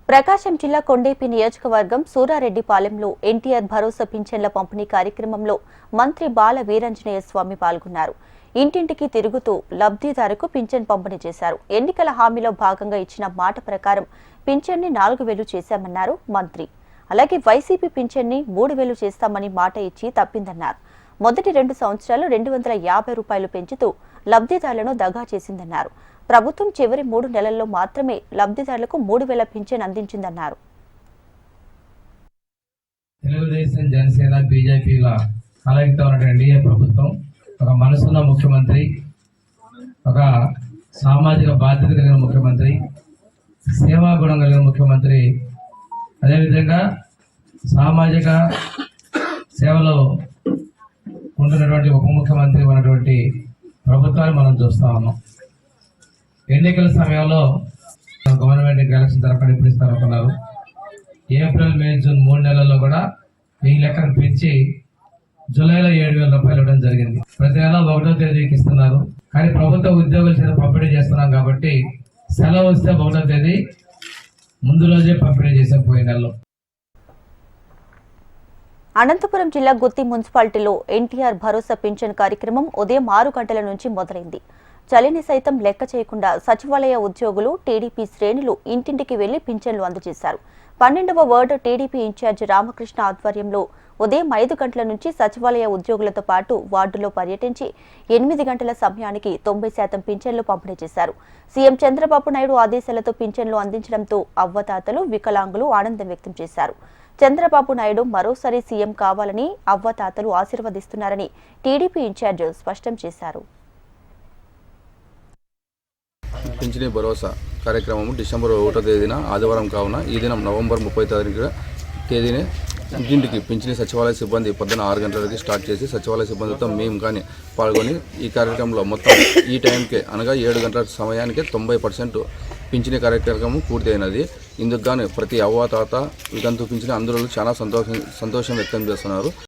ప్రకాశం జిల్లా కొండేపి నియోజకవర్గం సూరారెడ్డిపాలెంలో ఎన్టీఆర్ భరోసా పింఛన్ల పంపిణీ కార్యక్రమంలో మంత్రి బాల వీరాంజనేయ స్వామి పాల్గొన్నారు. ఇంటింటికి తిరుగుతూ లబ్ధిదారుకు పింఛన్ పంపిణీ చేశారు. ఎన్నికల హామీలో భాగంగా ఇచ్చిన మాట ప్రకారం పింఛన్ని 4,000 చేశామన్నారు మంత్రి. అలాగే వైసీపీ పింఛన్ని 3,000 చేస్తామని మాట ఇచ్చి తప్పిందన్నారు. మొదటి 2 సంవత్సరాలు 250 రూపాయలు పెంచుతూ లబ్ధిదారులను దగా చేసిందన్నారు. ప్రభుత్వం చివరి 3 నెలల్లో మాత్రమే లబ్ధిదారులకు 3,000 పింఛన్ అందించిందన్నారు. తెలుగుదేశం, జనసేన, బీజేపీల కలయికతో ఉన్న ఎన్డీఏ ప్రభుత్వం ఒక మనసున్న ముఖ్యమంత్రి, ఒక సామాజిక బాధ్యత కలిగిన ముఖ్యమంత్రి, సేవా గుణం కలిగిన ముఖ్యమంత్రి, అదేవిధంగా సామాజిక సేవలో ఉంటున్నటువంటి ఉప ముఖ్యమంత్రి ఉన్నటువంటి ప్రభుత్వాన్ని మనం చూస్తా ఉన్నాం. ఎన్నికల సమయంలో గవర్నమెంట్ ఎలక్షన్ తరఫున ఇప్పుడు ఇస్తారనుకున్నారు. ఏప్రిల్, మే, జూన్ 3 నెలల్లో కూడా ఈ లెక్కను పెంచి జూలైలో 7,000 రూపాయలు ఇవ్వడం జరిగింది. ప్రతి నెల 1వ తేదీకి ఇస్తున్నారు. కానీ ప్రభుత్వ ఉద్యోగుల చేత పంపిణీ చేస్తున్నాం కాబట్టి సెలవు వస్తే 1వ తేదీ ముందు రోజే పంపిణీ చేసే పోయిన నెలలో. అనంతపురం జిల్లా గుత్తి మున్సిపాలిటీలో ఎన్టీఆర్ భరోసా పింఛన్ కార్యక్రమం ఉదయం 6 గంటల నుంచి మొదలైంది. చలిని సైతం లెక్క చేయకుండా సచివాలయ ఉద్యోగులు, టీడీపీ శ్రేణులు ఇంటింటికి వెళ్లి పింఛన్లు అందజేశారు. 12వ వార్డు టీడీపీ ఇన్ఛార్జి రామకృష్ణ ఆధ్వర్యంలో ఉదయం 5 గంటల నుంచి సచివాలయ ఉద్యోగులతో పాటు వార్డులో పర్యటించి 8 గంటల సమయానికి 90% పింఛన్లు పంపిణీ చేశారు. సీఎం చంద్రబాబు నాయుడు ఆదేశాలతో పింఛన్లు అందించడంతో అవ్వతాతలు, వికలాంగులు ఆనందం వ్యక్తం చేశారు. చంద్రబాబు నాయుడు మరోసారి సీఎం కావాలని అవ్వతాతలు ఆశీర్వదిస్తున్నారని టీడీపీ ఇన్ఛార్జ్ స్పష్టం చేశారు. పింఛనీ భరోసా కార్యక్రమం డిసెంబర్ 1వ తేదీన ఆదివారం కావున ఈ దినం నవంబర్ 30వ తేదీనే ఇంటింటికి పింఛనీ సచివాలయ సిబ్బంది పొద్దున 6 గంటలకి స్టార్ట్ చేసి సచివాలయ సిబ్బందితో మేము కానీ పాల్గొని ఈ కార్యక్రమంలో మొత్తం ఈ టైంకే అనగా 7 గంటల సమయానికే 90% పింఛనీ కార్యక్రమం పూర్తయినది. ఇందుకు గాను ప్రతి అవ్వ, తాత, వితంతు పింఛనీ అందరూ చాలా సంతోషం వ్యక్తం చేస్తున్నారు.